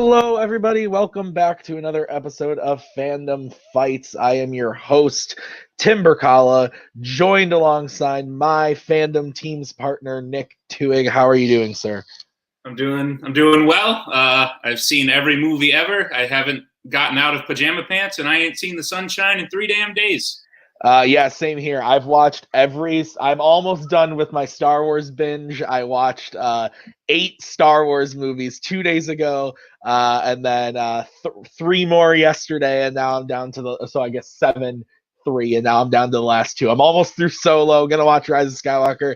Hello, everybody. Welcome back to another episode of Fandom Fights. I am your host, Tim Berkala, joined alongside my fandom team's partner, Nick Tuig. How are you doing, sir? I'm doing well. I've seen every movie ever. I haven't gotten out of pajama pants, and I ain't seen the sunshine in 3 damn days. Yeah, same here. I've watched I'm almost done with my Star Wars binge. I watched 8 Star Wars movies 2 days ago, and then 3 more yesterday, and now I'm down to so I guess 7, 3, and now I'm down to the last 2. I'm almost through Solo. Gonna watch Rise of Skywalker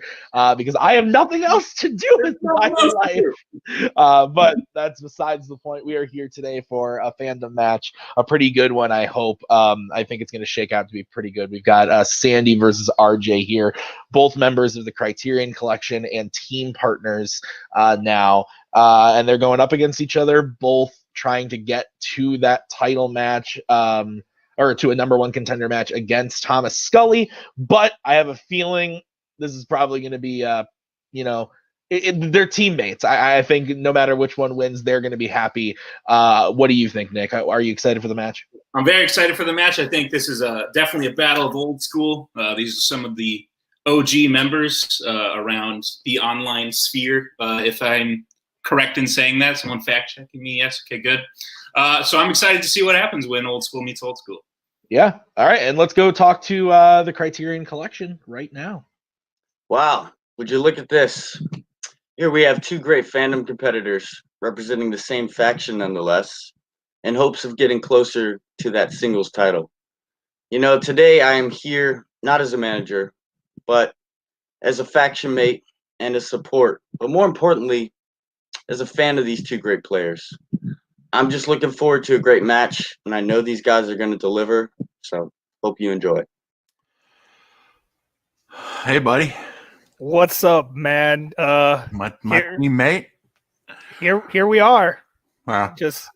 because I have nothing else to do with my life. But that's besides the point. We are here today for a fandom match, a pretty good one, I hope. I think it's going to shake out to be pretty good. We've got Sandy versus RJ here, both members of the Criterion Collection and team partners now, and they're going up against each other, both trying to get to that title match, or to a number 1 contender match against Thomas Scully. But I have a feeling this is probably going to be, they're teammates. I think no matter which one wins, they're going to be happy. What do you think, Nick? Are you excited for the match? I'm very excited for the match. I think this is definitely a battle of old school. These are some of the OG members around the online sphere. If I'm correct in saying that, someone fact checking me. Yes. Okay, good. So I'm excited to see what happens when old school meets old school. Yeah. All right. And let's go talk to the Criterion Collection right now. Wow. Would you look at this? Here we have 2 great fandom competitors representing the same faction nonetheless, in hopes of getting closer to that singles title. Today I am here not as a manager, but as a faction mate and a support, but more importantly, as a fan of these 2 great players. I'm just looking forward to a great match, and I know these guys are going to deliver, so hope you enjoy. Hey, buddy. What's up, man? My teammate. Here we are. Wow. Just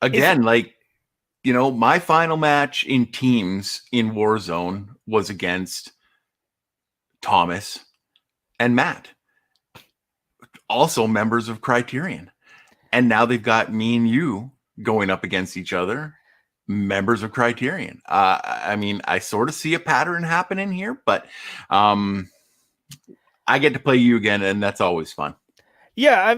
again, my final match in teams in Warzone was against Thomas and Matt, also members of Criterion. And now they've got me and you going up against each other, members of Criterion. I sort of see a pattern happening here, but I get to play you again, and that's always fun. Yeah,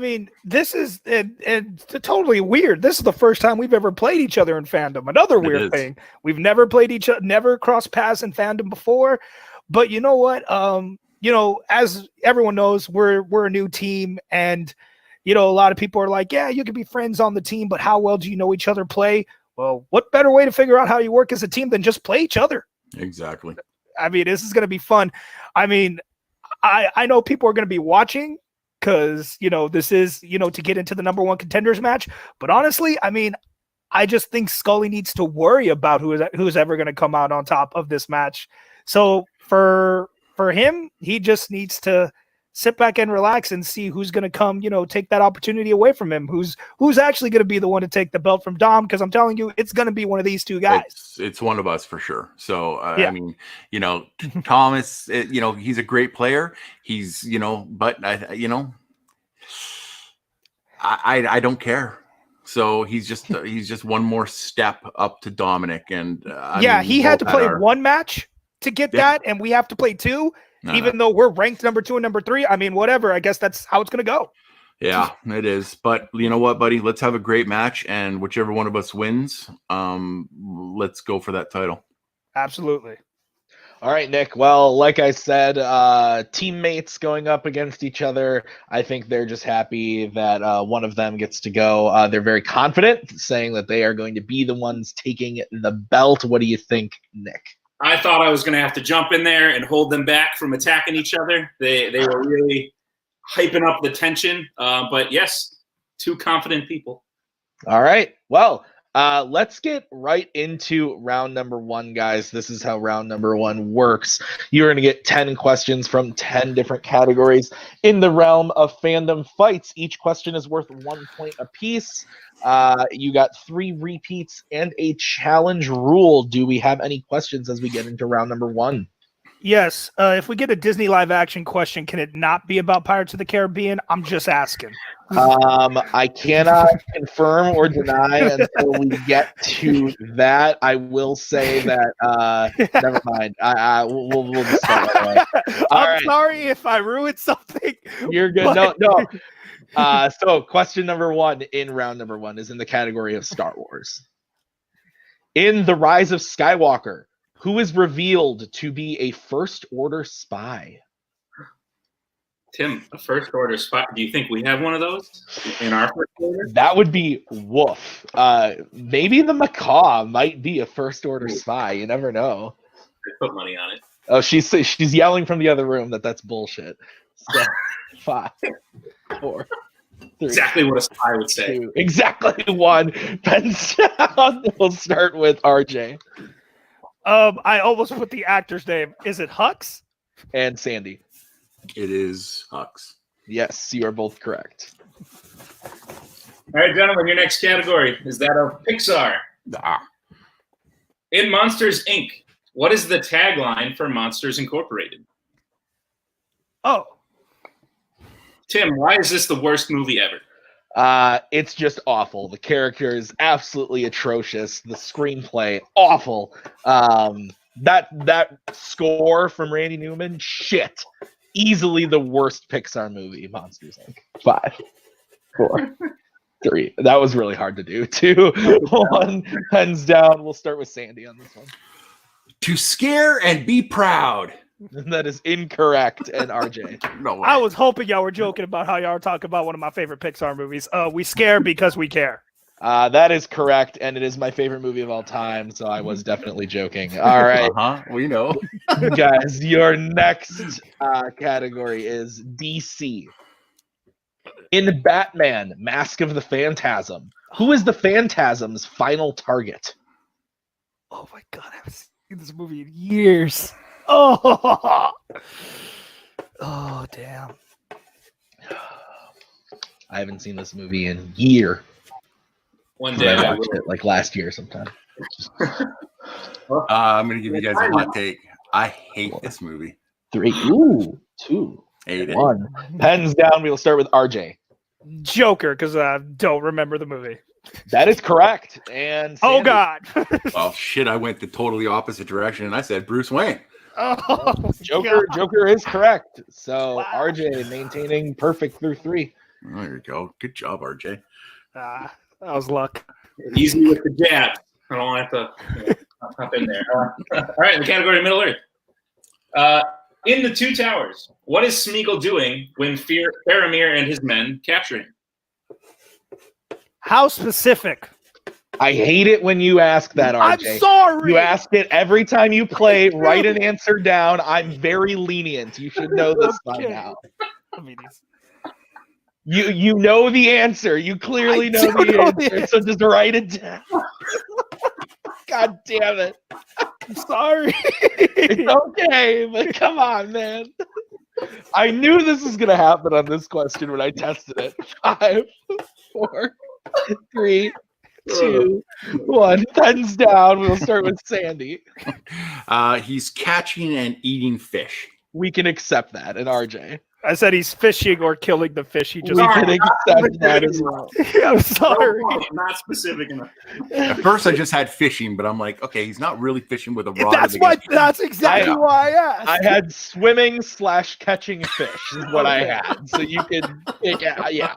this is and totally weird. This is the first time we've ever played each other in Fandom. Another weird thing. We've never played each other, never crossed paths in Fandom before. But you know what? As everyone knows, we're a new team, and a lot of people are like, yeah, you can be friends on the team, but how well do you know each other play? Well, what better way to figure out how you work as a team than just play each other? Exactly. This is going to be fun. I know people are going to be watching because, this is, to get into the number 1 contenders match. But honestly, I just think Scully needs to worry about who's ever going to come out on top of this match. So for him, he just needs to sit back and relax and see who's going to come, take that opportunity away from him. Who's actually going to be the one to take the belt from Dom? Because I'm telling you, it's going to be one of these 2 guys. It's one of us for sure. So, yeah. Thomas, he's a great player. He's, but I don't care. So he's just one more step up to Dominic. And he had to play 1 match to get that. And we have to play 2. Even though we're ranked number 2 and number 3, whatever. I guess that's how it's going to go. Yeah, it is. But you know what, buddy? Let's have a great match, and whichever one of us wins, let's go for that title. Absolutely. All right, Nick. Well, like I said, teammates going up against each other. I think they're just happy that one of them gets to go. They're very confident, saying that they are going to be the ones taking the belt. What do you think, Nick? I thought I was going to have to jump in there and hold them back from attacking each other. They were really hyping up the tension. But yes, 2 confident people. All right. Well, let's get right into round number 1, guys. This is how round number 1 works. You're going to get 10 questions from 10 different categories in the realm of fandom fights. Each question is worth 1 point apiece. You got 3 repeats and a challenge rule. Do we have any questions as we get into round number 1? Yes. If we get a Disney live action question, can it not be about Pirates of the Caribbean? I'm just asking. I cannot confirm or deny until we get to that. I will say that. Never mind. We'll just start that way. I'm sorry if I ruined something. You're good. But... No. So question number 1 in round number 1 is in the category of Star Wars. In The Rise of Skywalker, who is revealed to be a First Order spy? Tim, a First Order spy. Do you think we have one of those in our First Order? That would be Woof. Maybe the macaw might be a First Order spy. You never know. I put money on it. Oh, she's yelling from the other room that's bullshit. So, 5, 4, 3. Exactly what a spy would say. 2, exactly 1. Pens down. We'll start with RJ. I almost put the actor's name. Is it Hux? And Sandy. It is Hux. Yes, you are both correct. All right, gentlemen, your next category is that of Pixar. In Monsters, Inc., what is the tagline for Monsters Incorporated? Oh. Tim, why is this the worst movie ever? It's just awful. The character is absolutely atrocious. The screenplay, awful. That score from Randy Newman, shit. Easily the worst Pixar movie, Monsters Inc. 5, 4, 3. That was really hard to do. 2, 1. Pens down. We'll start with Sandy on this one. To scare and be proud. That is incorrect. And RJ. No way. I was hoping y'all were joking about how y'all were talking about one of my favorite Pixar movies. We scare because we care. That is correct, and it is my favorite movie of all time, so I was definitely joking. All right. We know. Guys, your next category is DC. In Batman, Mask of the Phantasm, who is the Phantasm's final target? Oh my god, I haven't seen this movie in years. Oh damn. I haven't seen this movie in a year. One day I watched it like last year sometime. I'm going to give you guys a hot take. I hate this movie. 3. Ooh. 2. Hate it. 1. Pens down. We will start with RJ. Joker, because I don't remember the movie. That is correct. And oh Sandy. god. Well, shit, I went the totally opposite direction, and I said Bruce Wayne. Oh, Joker is correct. So Wow. RJ maintaining perfect through 3. There you go. Good job, RJ. that was luck. Easy with the jab. I don't have to hop in there. All right, in the category of Middle Earth. In the Two Towers, what is Smeagol doing when Faramir and his men capture him? How specific? I hate it when you ask that, RJ. I'm sorry. You ask it every time you play. Write an answer down. I'm very lenient. You should know this by Okay. now. I mean, You know the answer. You clearly know don't the know answer. the So just write it down. God damn it. I'm sorry. It's okay, but come on, man. I knew this was gonna happen on this question when I tested it. 5, 4, 3, 2, 1. Pens down. We'll start with Sandy. He's catching and eating fish. We can accept that. And RJ. I said he's fishing or killing the fish. He just. We can accept that as well. I'm sorry. Not specific enough. At first, I just had fishing, but I'm like, okay, he's not really fishing with a rod. That's exactly why I asked. I had swimming / catching fish is what I had. So you can pick out. Yeah.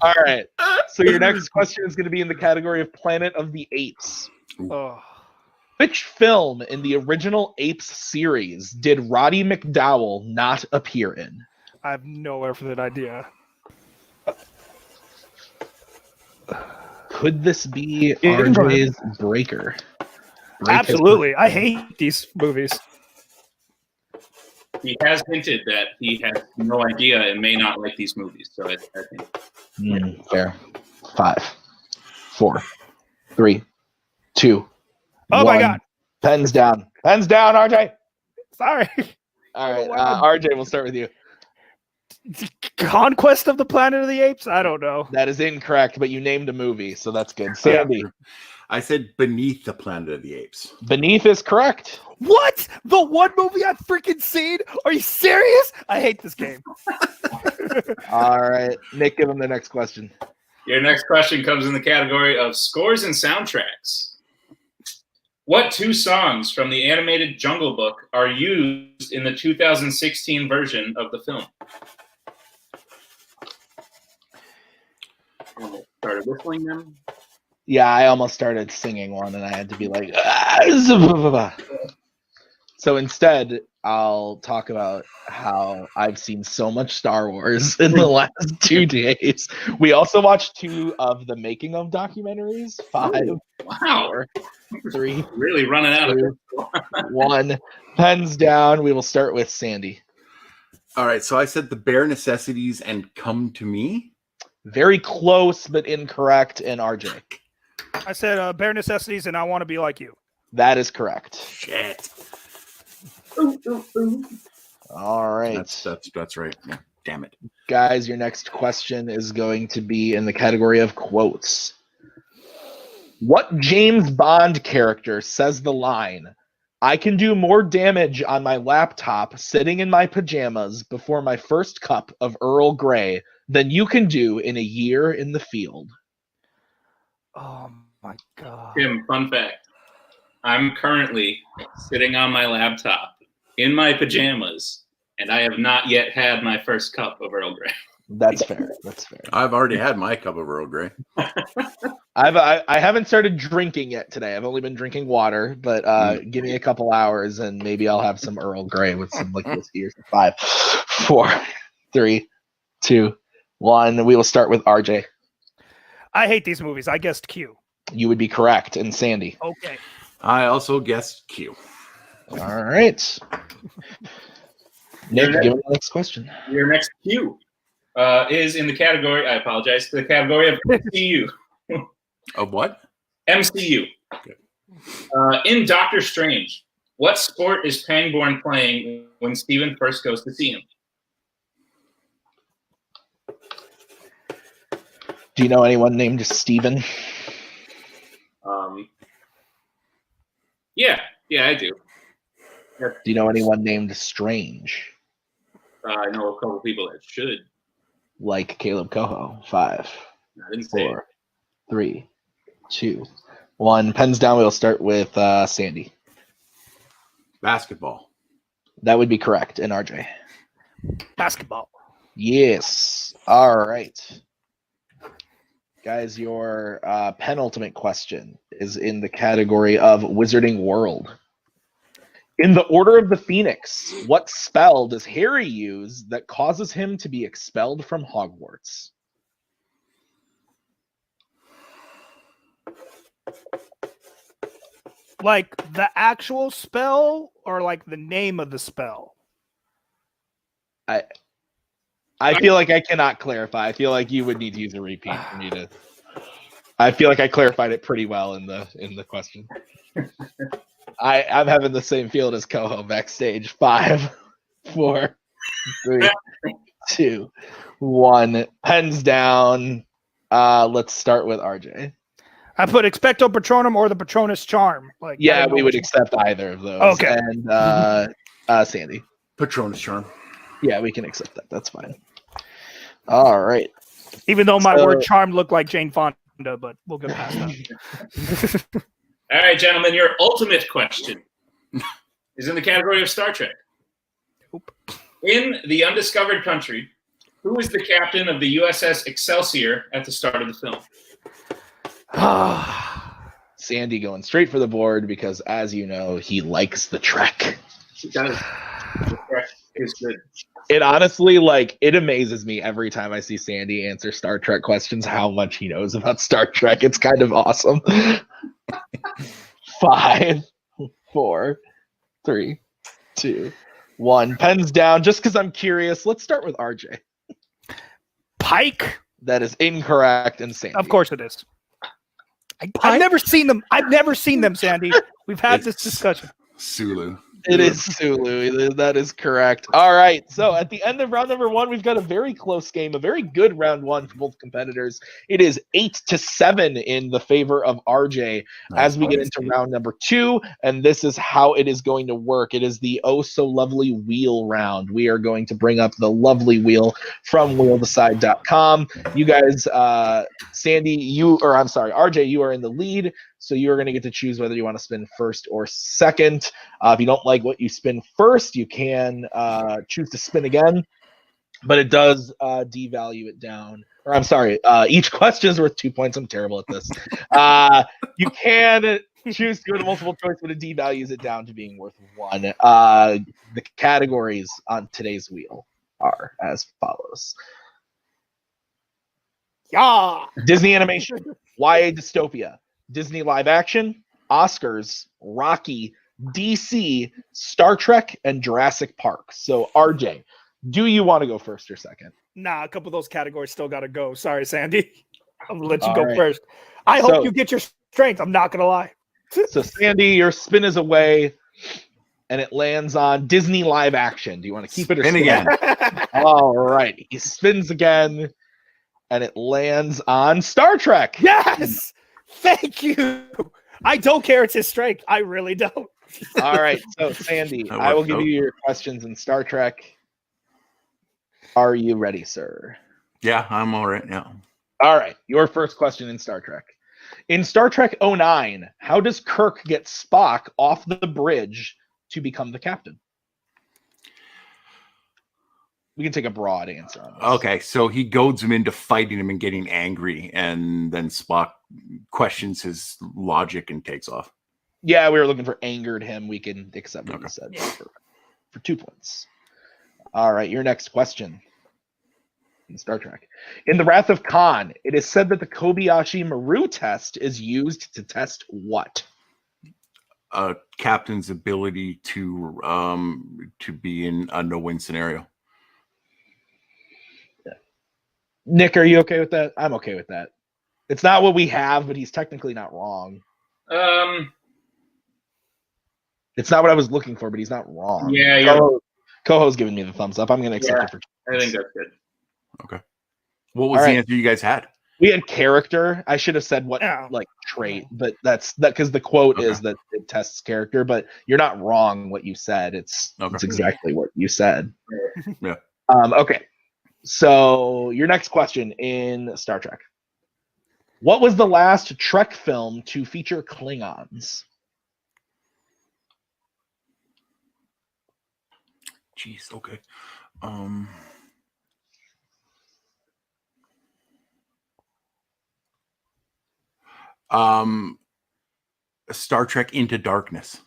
All right. So your next question is going to be in the category of Planet of the Apes. Oh. Which film in the original Apes series did Roddy McDowell not appear in? I have no effing idea. Could this be RJ's Breaker? Absolutely. I hate these movies. He has hinted that he has no idea and may not like these movies. So I think. Fair. 5, 4, 3, 2. Oh my 1. God. Pens down. Pens down, RJ. Sorry. All right. RJ, we'll start with you. Conquest of the Planet of the Apes? I don't know. That is incorrect, but you named a movie, so that's good. Sandy. I said Beneath the Planet of the Apes. Beneath is correct. What? The one movie I've freaking seen? Are you serious? I hate this game. All right, Nick, give him the next question. Your next question comes in the category of scores and soundtracks. What 2 songs from the animated Jungle Book are used in the 2016 version of the film? Started whistling them. Yeah, I almost started singing one, and I had to be like, "Ah, so instead, I'll talk about how I've seen so much Star Wars in the last 2 days. We also watched 2 of the making of documentaries. 5, Wow. 4, 3, Really running out of 2, 1. Pens down. We will start with Sandy. All right, so I said The Bare Necessities and Come to Me. Very close, but incorrect. And RJ. I said Bare Necessities and I Want to Be Like You. That is correct. Shit. All right. That's right. Yeah, damn it. Guys, your next question is going to be in the category of quotes. What James Bond character says the line, "I can do more damage on my laptop sitting in my pajamas before my first cup of Earl Grey than you can do in a year in the field"? Oh my god. Tim, fun fact. I'm currently sitting on my laptop in my pajamas, and I have not yet had my first cup of Earl Grey. That's fair. That's fair. I've already had my cup of Earl Grey. I haven't started drinking yet today. I've only been drinking water, but give me a couple hours and maybe I'll have some Earl Grey with some liquid here. 5, 4, 3, 2, 1. We will start with RJ. I hate these movies. I guessed Q. You would be correct. And Sandy. Okay. I also guessed Q. All right. Nick, give me the next question. Your next cue is in the category, I apologize, the category of MCU. Of what? MCU. Okay. In Doctor Strange, what sport is Pangborn playing when Steven first goes to see him? Do you know anyone named Steven? Yeah, I do. Do you know anyone named Strange? I know a couple people that should. Like Caleb Coho. 5, I didn't say 4, 3, 2, 1. Pens down. We'll start with Sandy. Basketball. That would be correct. And RJ. Basketball. Yes. All right. Guys, your penultimate question is in the category of Wizarding World. In the Order of the Phoenix, what spell does Harry use that causes him to be expelled from Hogwarts? Like the actual spell or like the name of the spell? I feel like I cannot clarify. I feel like you would need to use a repeat for me to. I feel like I clarified it pretty well in the question. I'm having the same field as Coho backstage. 5, 4, 3, 2, 1. Pens down. Let's start with RJ. I put Expecto Patronum or the Patronus Charm. Like, Yeah, we would accept either of those. Okay. And Sandy. Patronus Charm. Yeah, we can accept that. That's fine. All right. Even though my word charm looked like Jane Fonda, but we'll get past that. All right, gentlemen, your ultimate question is in the category of Star Trek. Nope. In The Undiscovered Country, who is the captain of the USS Excelsior at the start of the film? Sandy going straight for the board because, as you know, he likes the Trek. He does. The Trek is good. It honestly, it amazes me every time I see Sandy answer Star Trek questions how much he knows about Star Trek. It's kind of awesome. 5, 4, 3, 2, 1. Pens down. Just because I'm curious, let's start with RJ. Pike? That is incorrect. And Sandy. Of course it is. I've never seen them. I've never seen them, Sandy. We've had this discussion. Sulu. It is Sulu. That is correct. All right. So at the end of round number 1, we've got a very close game, a very good round 1 for both competitors. It is 8-7 in the favor of RJ as we get into round number 2. And this is how it is going to work. It is the oh so lovely wheel round. We are going to bring up the lovely wheel from wheeldecide.com. You guys, Sandy, RJ, you are in the lead. So you are going to get to choose whether you want to spin first or second. If you don't like what you spin first, you can choose to spin again, but it does devalue it down. Or I'm sorry, each question is worth 2 points. I'm terrible at this. You can choose to go to multiple choice, but it devalues it down to being worth 1. The categories on today's wheel are as follows. Yeah. Disney animation, YA dystopia, Disney live action, Oscars, Rocky, DC, Star Trek, and Jurassic Park. So, RJ, do you want to go first or second? Nah, a couple of those categories still got to go. Sorry, Sandy. I'm going to let you All go right. first. I hope you get your strength. I'm not going to lie. So, Sandy, your spin is away, and it lands on Disney live action. Do you want to keep it or Spin again? All right. He spins again, and it lands on Star Trek. Yes! Thank you. I don't care. It's his strength. I really don't. All right. So, Sandy, I will give you your questions in Star Trek. Are you ready, sir? Yeah, I'm all right now. All right. Your first question in Star Trek. In Star Trek 09, how does Kirk get Spock off the bridge to become the captain? We can take a broad answer on this. Okay, so he goads him into fighting him and getting angry, and then Spock questions his logic and takes off. Yeah, we were looking for angered him. We can accept what you said for 2 points. All right, your next question in Star Trek. In The Wrath of Khan, it is said that the Kobayashi Maru test is used to test what? A captain's ability to be in a no-win scenario. Nick, are you okay with that? I'm okay with that. It's not what we have, but he's technically not wrong. It's not what I was looking for, but he's not wrong. Yeah, Coho's giving me the thumbs up. I'm going to accept it for 2 I think that's good. Okay. What was the answer you guys had? We had character. I should have said what trait, but that's because the quote is that it tests character. But you're not wrong. What you said, it's exactly what you said. Yeah. Okay. So your next question in Star Trek. What was the last Trek film to feature Klingons? Jeez. Okay. Star Trek Into Darkness.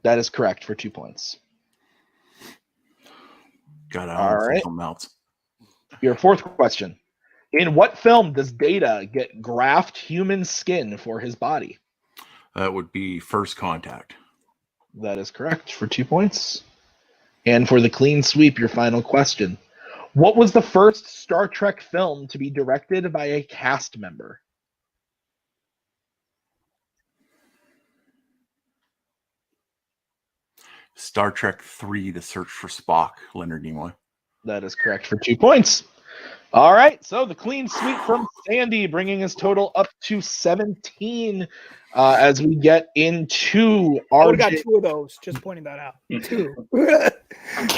That is correct for 2 points. God, I don't know something else. Your fourth question. In what film does Data get graft human skin for his body? That would be First Contact. That is correct for 2 points. And for the clean sweep, your final question. What was the first Star Trek film to be directed by a cast member? Star Trek 3, The Search for Spock, Leonard Nimoy. That is correct for 2 points. All right, so the clean sweep from Sandy, bringing his total up to 17 as we get into RJ. I got 2 of those, just pointing that out. 2.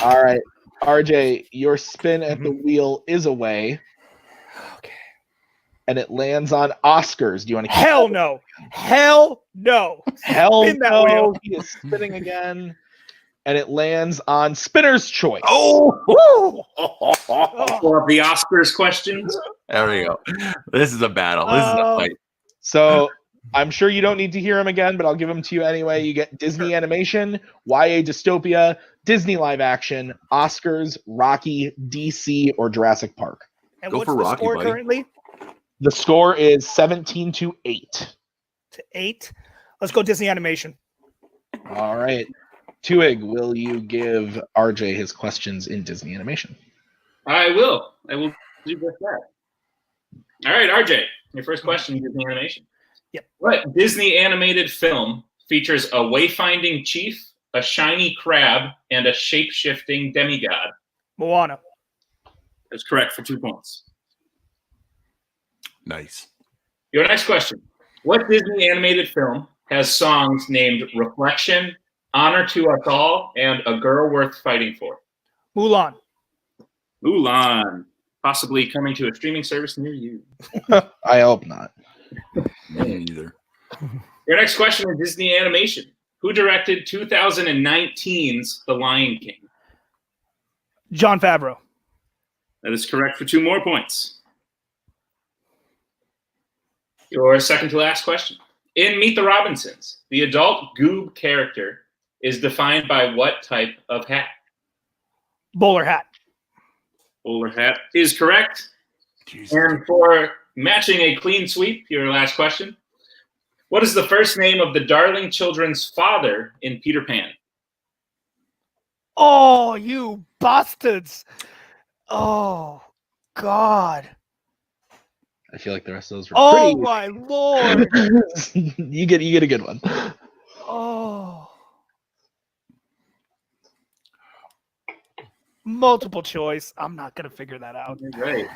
All right, RJ, your spin at the wheel is away. Okay. And it lands on Oscars. Do you want to keep Hell no. Hell no. Hell Spin that no. wheel. He is spinning again. And it lands on Spinner's Choice. For the Oscars questions. There we go. This is a battle. This is a fight. So I'm sure you don't need to hear them again, but I'll give them to you anyway. You get Disney animation, YA dystopia, Disney live action, Oscars, Rocky, DC, or Jurassic Park. And Go what's for the Rocky, score buddy. currently? The score is 17-8. To 8. Let's go Disney animation. All right. Tuig, will you give RJ his questions in Disney animation? I will. I will do just that. All right, RJ, your first question, Disney animation. Yep. What Disney animated film features a wayfinding chief a shiny crab, and a shape-shifting demigod? Moana. That's correct for 2 points. Nice. Your next question. What Disney animated film has songs named Reflection, Honor to Us All, and A Girl Worth Fighting For? Mulan. Mulan. Possibly coming to a streaming service near you. I hope not. Me neither. Your next question is Disney animation. Who directed 2019's The Lion King? Jon Favreau. That is correct for 2 more points. Your second to last question. In Meet the Robinsons, the adult Goob character is defined by what type of hat? Bowler hat. Bowler hat is correct. Jesus. And for matching a clean sweep, your last question. What is the first name of the darling children's father in Peter Pan? Oh, you bastards. Oh, God. I feel like the rest of those were Oh, pretty. my Lord. you get a good one. Oh. Multiple choice. I'm not going to figure that out. Right.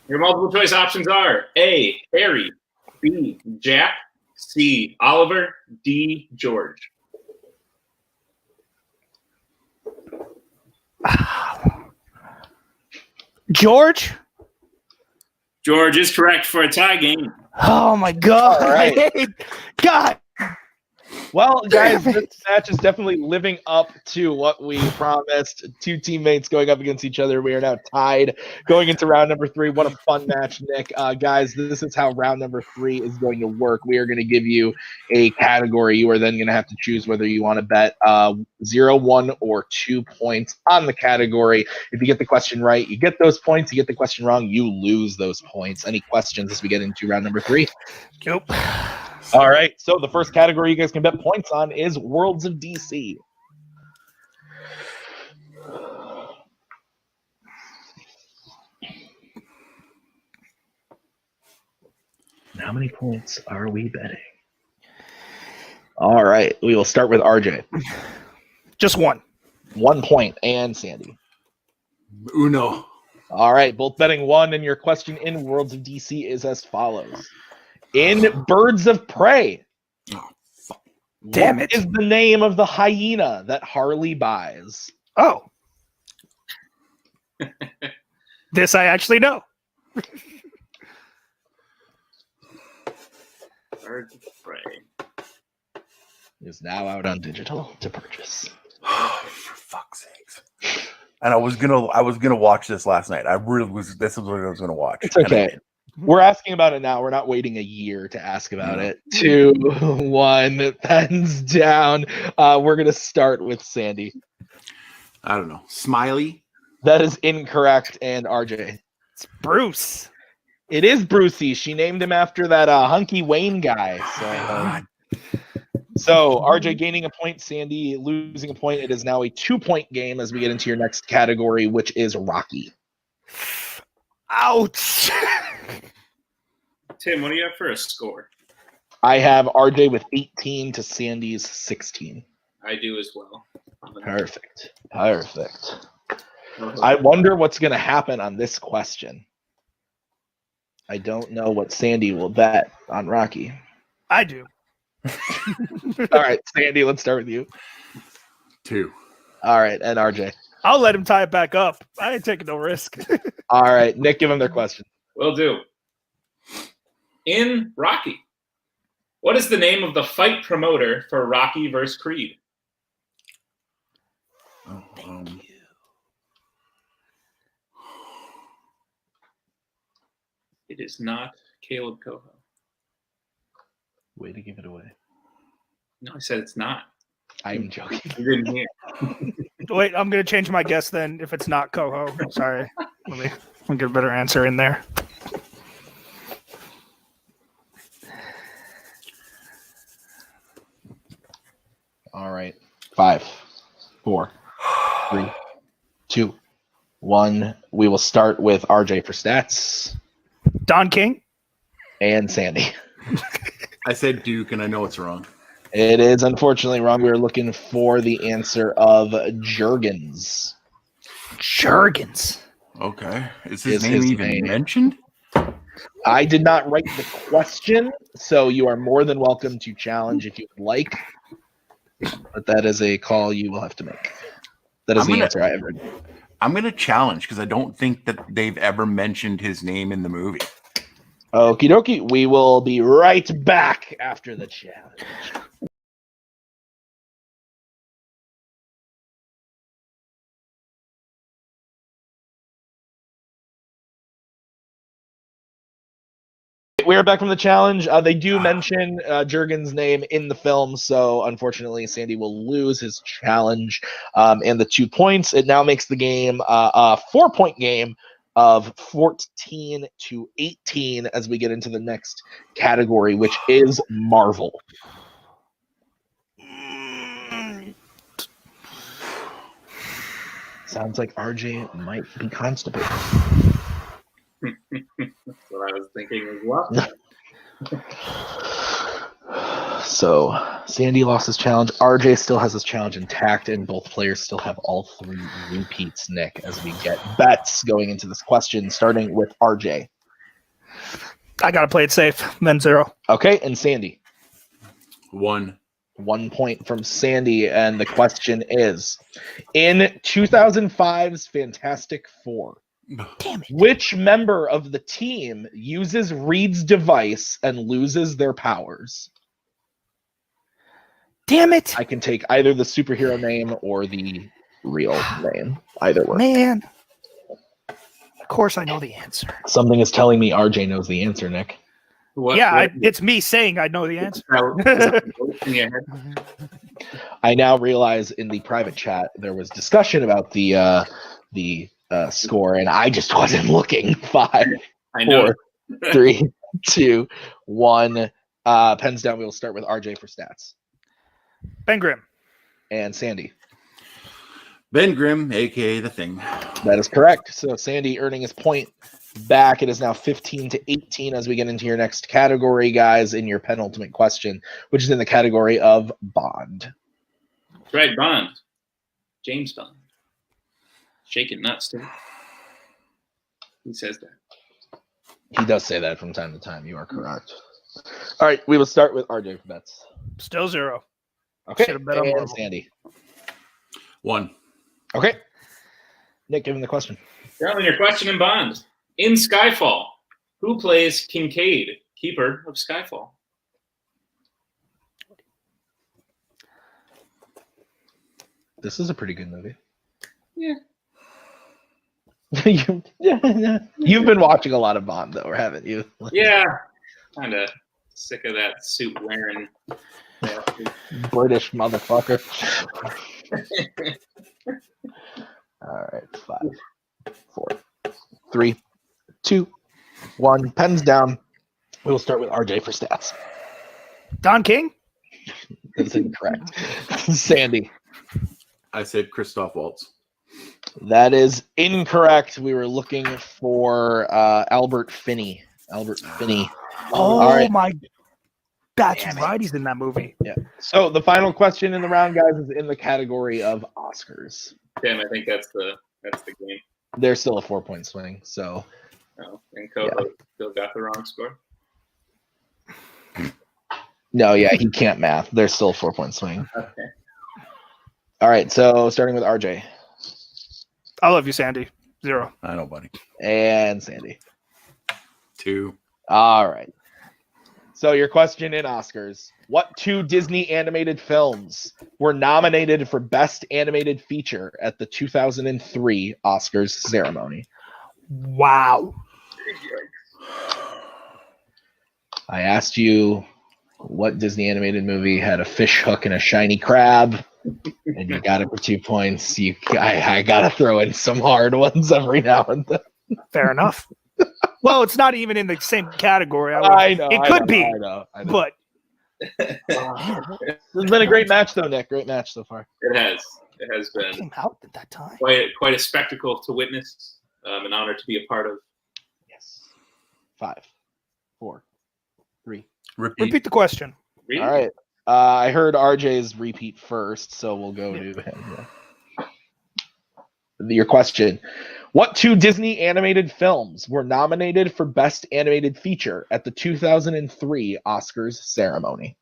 Your multiple choice options are A, Harry, B, Jack, C, Oliver, D, George. George? George is correct for a tie game. Oh, my God. All right. God. Well, guys, this match is definitely living up to what we promised. 2 teammates going up against each other. We are now tied going into round number 3. What a fun match, Nick. Guys, this is how round number 3 is going to work. We are going to give you a category. You are then going to have to choose whether you want to bet 0, 1, or 2 points on the category. If you get the question right, you get those points. You get the question wrong, you lose those points. Any questions as we get into round number 3? Nope. All right, so the first category you guys can bet points on is Worlds of DC. How many points are we betting? All right, we will start with RJ. Just one. 1 point, and Sandy. Uno. All right, both betting 1, and your question in Worlds of DC is as follows. In Birds of Prey, Oh, fuck. Damn what it. is the name of the hyena that Harley buys? Oh. This I actually know. Birds of Prey. Is now out on digital to purchase. For fuck's sakes. And I was gonna watch this last night. I really was. This is what I was gonna watch. It's okay. We're asking about it now. We're not waiting a year to ask about it. 2, 1, pens down. We're gonna start with Sandy. I don't know. Smiley. That is incorrect. And RJ. It's Bruce. It is Brucey. She named him after that hunky Wayne guy. God. So RJ gaining a point, Sandy losing a point. It is now a 2-point game as we get into your next category, which is Rocky. Ouch. Tim, what do you have for a score? I have RJ with 18 to Sandy's 16. I do as well. Perfect. Perfect. I wonder what's going to happen on this question. I don't know what Sandy will bet on Rocky. I do. All right, Sandy, let's start with you. 2. All right, and RJ. I'll let him tie it back up. I ain't taking no risk. All right, Nick, give them their question. Will do. In Rocky, what is the name of the fight promoter for Rocky vs. Creed? It is not Caleb Coho. Way to give it away. No, I said it's not. I'm joking. You didn't hear. Wait, I'm going to change my guess then if it's not Coho. Sorry. Let me get a better answer in there. All right. 5, 4, 3, 2, 1. We will start with RJ for stats Don King? and Sandy. I said Duke, and I know it's wrong. It is unfortunately wrong. We were looking for the answer of Jurgens. Jurgens. Okay. Is Is his name his even name. mentioned? I did not write the question, so you are more than welcome to challenge if you would like. But that is a call you will have to make. That is the answer I have written. I'm going to challenge because I don't think that they've ever mentioned his name in the movie. Okie dokie. We will be right back after the challenge. We are back from the challenge. They do mention Jurgens' name in the film, so unfortunately, Sandy will lose his challenge and the 2 points. It now makes the game a 4-point game of 14-18 as we get into the next category, which is Marvel. Sounds like RJ might be constipated. That's what I was thinking as well. So Sandy lost his challenge. RJ still has his challenge intact, and both players still have all 3 repeats, Nick, as we get bets going into this question, starting with RJ. I gotta play it safe. Men 0. Okay, and Sandy. 1. 1 point from Sandy, and the question is, in 2005's Fantastic Four, Damn it. which member of the team uses Reed's device and loses their powers? Damn it. I can take either the superhero name or the real name. Either works. Man. Of course I know the answer. Something is telling me RJ knows the answer, Nick. It's me saying I know the answer. In your head? I now realize in the private chat there was discussion about the score, and I just wasn't looking. 5, I know. 4, 3, 2, 1. Pens down. We will start with RJ for stats. Ben Grimm. And Sandy. Ben Grimm, a.k.a. The Thing. That is correct. So Sandy earning his point back. It is now 15-18 as we get into your next category, guys, in your penultimate question, which is in the category of Bond. Right, Bond. James Bond. Shaking nuts, too. He says that. He does say that from time to time. You are correct. All right, we will start with RJ for bets. Still 0. Okay, Should've bet on and Marvel. Sandy. 1. Okay. Nick, give him the question. Currently, your question in Bond. In Skyfall, who plays Kincaid, keeper of Skyfall? This is a pretty good movie. Yeah. You've been watching a lot of Bond, though, haven't you? Yeah. Kind of sick of that suit wearing. British motherfucker. All right, 5, 4, 3, 2, 1. Pens down. We will start with RJ for stats. Don King? That's incorrect. Sandy. I said Christoph Waltz. That is incorrect. We were looking for Albert Finney. Albert Finney. Oh, All right. my. That's Damn it. right. He's in that movie. Yeah. So the final question in the round, guys, is in the category of Oscars. Damn, I think that's the game. There's still a 4-point swing. So Oh, and co-host still got the wrong score. no, yeah, he can't math. There's still a 4-point swing. Okay. All right. So starting with RJ I love you, Sandy. 0. I know, buddy. and Sandy. 2. All right. So your question in Oscars. What 2 Disney animated films were nominated for Best Animated Feature at the 2003 Oscars ceremony? Wow. I asked you what Disney animated movie had a fish hook and a shiny crab, and you got it for 2 points. I got to throw in some hard ones every now and then. Fair enough. Well, it's not even in the same category. I know. It could be, I know. but This has been a great match, though, Nick. Great match so far. It has. It has it been came out at that time. quite a spectacle to witness. An honor to be a part of. Yes. 5, 4, 3. Repeat the question. Really? All right. I heard RJ's repeat first, so we'll go to him. Your question. What 2 Disney animated films were nominated for Best Animated Feature at the 2003 Oscars ceremony?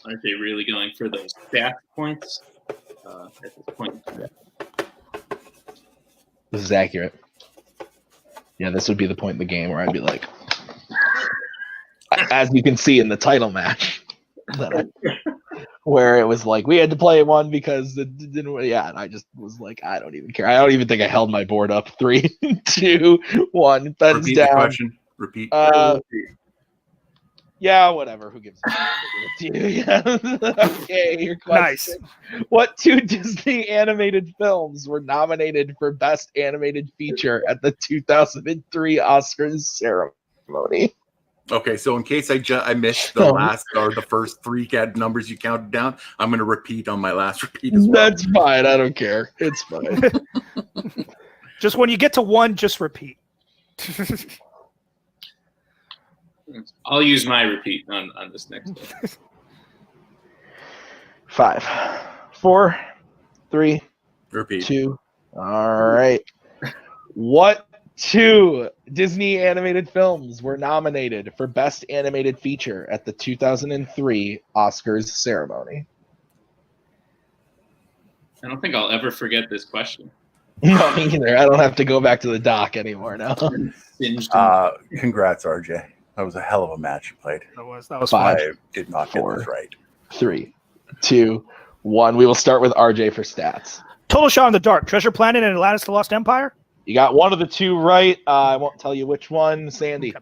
Aren't they really going for those stat points at this point? This is accurate. Yeah, this would be the point in the game where I'd be like, as you can see in the title match, where it was like we had to play one because it didn't. Yeah, and I just was like, I don't even care. I don't even think I held my board up. 3, 2, 1. Thumbs Repeat down. the question. Repeat. Yeah, whatever. Who gives a shit? Yeah. Okay, your question. Nice. What 2 Disney animated films were nominated for Best Animated Feature at the 2003 Oscars ceremony? Okay, so in case I missed the last or the first 3 numbers you counted down, I'm going to repeat on my last repeat as well. That's fine. I don't care. It's fine. Just when you get to 1, just repeat. I'll use my repeat on this next one. 5, 4, 3, Repeat. 2. All right. What 2 Disney animated films were nominated for Best Animated Feature at the 2003 Oscars ceremony? I don't think I'll ever forget this question. No, me either. I don't have to go back to the dock anymore now. Congrats, RJ. That was a hell of a match you played. That was 5, I did not get this right. 3, 2, 1. We will start with RJ for stats. Total Shot in the Dark, Treasure Planet and Atlantis the Lost Empire? You got one of the 2 right. I won't tell you which one. Sandy.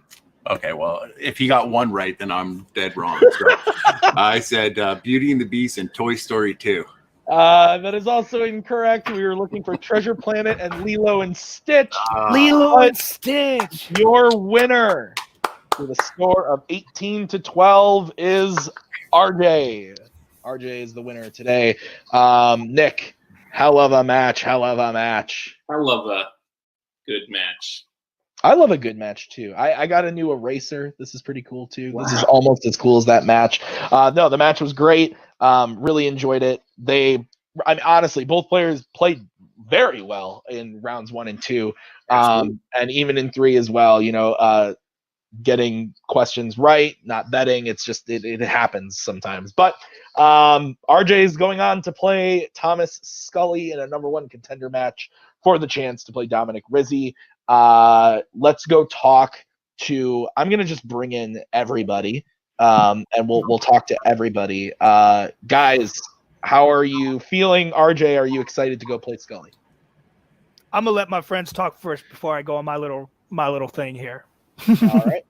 Okay, well, if he got 1 right, then I'm dead wrong. So, I said Beauty and the Beast and Toy Story 2. That is also incorrect. We were looking for Treasure Planet and Lilo and Stitch. Lilo and Stitch. Your winner with a score of 18-12 is RJ. RJ is the winner today. Nick, hell of a match. I love a good match. I love a good match too. I got a new eraser. This is pretty cool too. Wow. This is almost as cool as that match. No, the match was great. Really enjoyed it. Honestly, both players played very well in rounds 1 and 2, and even in 3 as well. You know, getting questions right, not betting. It's just it happens sometimes. But RJ is going on to play Thomas Scully in a number 1 contender match for the chance to play Dominic Rizzi. Let's go talk to. I'm gonna just bring in everybody, and we'll talk to everybody. Guys, how are you feeling? RJ, are you excited to go play Scully? I'm gonna let my friends talk first before I go on my little thing here. All right.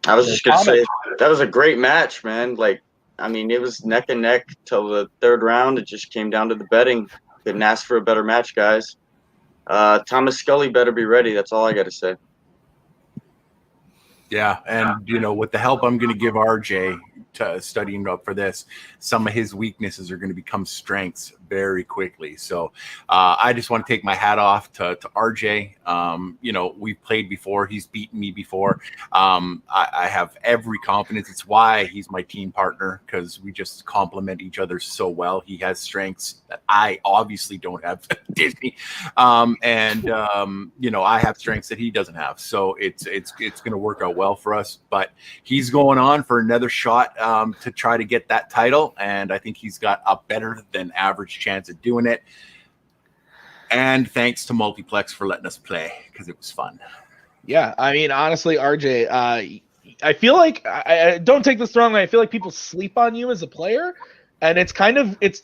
I was just gonna say that was a great match, man. Like, I mean, it was neck and neck till the 3rd round. It just came down to the betting. Couldn't ask for a better match, guys. Thomas Scully better be ready. That's all I got to say. Yeah, and you know, with the help I'm going to give RJ to studying up for this, some of his weaknesses are going to become strengths very quickly. So I just want to take my hat off to RJ. You know, we've played before. He's beaten me before. I have every confidence. It's why he's my team partner, because we just complement each other so well. He has strengths that I obviously don't have, Disney, and you know, I have strengths that he doesn't have. So it's going to work out well for us. But he's going on for another shot to try to get that title, and I think he's got a better than average chance at doing it. And thanks to Multiplex for letting us play, because it was fun. Yeah, I mean, honestly, RJ, I feel like I don't take this the wrong way. I feel like people sleep on you as a player, and it's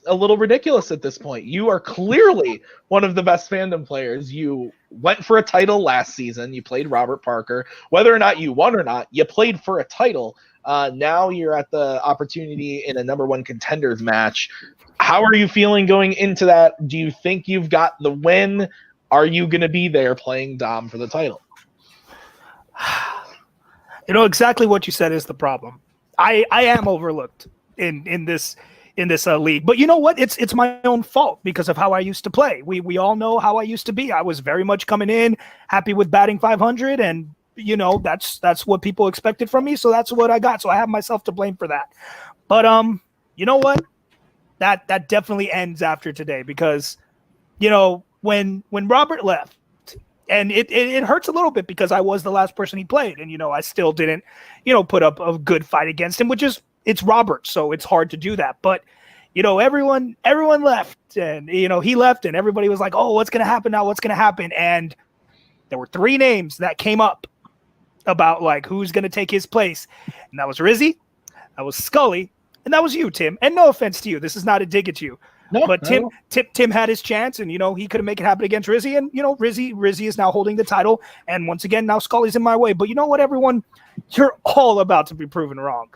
a little ridiculous at this point. You are clearly one of the best Fandom players. You went for a title last season. You played Robert Parker. Whether or not you won or not, you played for a title. Now you're at the opportunity in a number 1 contenders match. How are you feeling going into that? Do you think you've got the win? Are you going to be there playing Dom for the title? You know, exactly what you said is the problem. I am overlooked in this league, but you know what? It's my own fault because of how I used to play. We all know how I used to be. I was very much coming in happy with batting 500 and you know, that's what people expected from me, so that's what I got. So I have myself to blame for that. But you know what? That definitely ends after today, because, you know, when Robert left, and it hurts a little bit because I was the last person he played, and, you know, I still didn't, you know, put up a good fight against him, which is, it's Robert, so it's hard to do that. But, you know, everyone left, and, you know, he left, and everybody was like, oh, what's gonna happen now? What's gonna happen? And there were 3 names that came up about, like, who's gonna take his place, and that was Rizzy, that was Scully, and that was you, Tim. And no offense to you, this is not a dig at you. No, but Tim had his chance, and, you know, he could have made it happen against Rizzy, and, you know, Rizzy is now holding the title, and once again, now Scully's in my way. But you know what, everyone? You're all about to be proven wrong.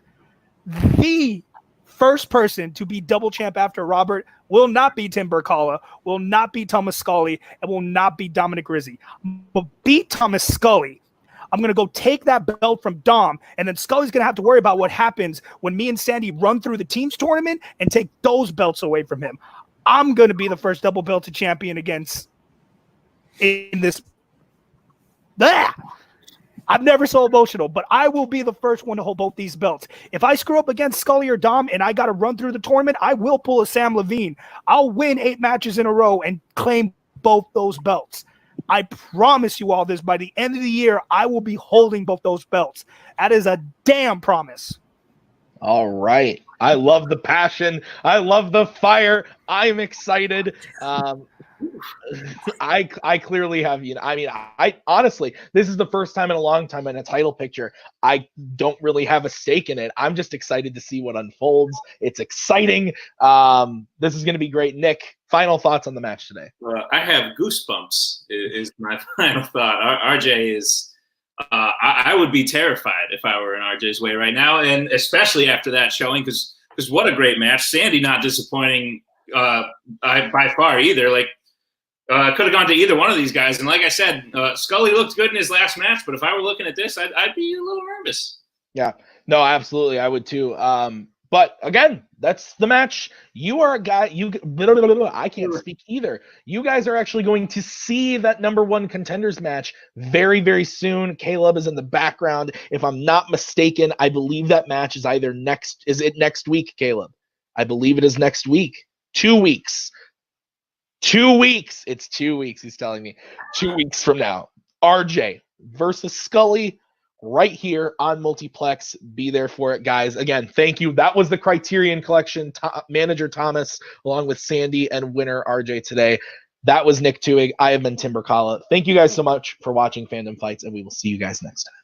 The first person to be double champ after Robert will not be Tim Berkala, will not be Thomas Scully, and will not be Dominic Rizzy. But beat Thomas Scully, I'm going to go take that belt from Dom, and then Scully's going to have to worry about what happens when me and Sandy run through the teams tournament and take those belts away from him. I'm going to be the first double belted champion against in this. Blah! I'm never so emotional, but I will be the first one to hold both these belts. If I screw up against Scully or Dom and I got to run through the tournament, I will pull a Sam Levine. I'll win 8 matches in a row and claim both those belts. I promise you all this. By the end of the year, I will be holding both those belts. That is a damn promise. All right. I love the passion. I love the fire. I'm excited. I clearly have, you know, I mean, I honestly, this is the first time in a long time in a title picture. I don't really have a stake in it. I'm just excited to see what unfolds. It's exciting. This is going to be great. Nick, final thoughts on the match today? I have goosebumps is my final thought. RJ is, I would be terrified if I were in RJ's way right now. And especially after that showing, because what a great match. Sandy not disappointing by far either. Like, could have gone to either one of these guys. And like I said, Scully looked good in his last match, but if I were looking at this, I'd be a little nervous. Yeah, no, absolutely. I would too. But again, that's the match. You are a guy, I can't speak either. You guys are actually going to see that #1 contenders match very, very soon. Caleb is in the background. If I'm not mistaken, I believe that match is next week, Caleb? I believe it is next week. 2 weeks. 2 weeks. It's 2 weeks, he's telling me. 2 weeks from now. RJ versus Scully right here on Multiplex. Be there for it, guys. Again, thank you. That was the Criterion Collection manager Thomas, along with Sandy, and winner RJ today. That was Nick Tuig. I have been Tim Berkala. Thank you guys so much for watching Fandom Fights, and we will see you guys next time.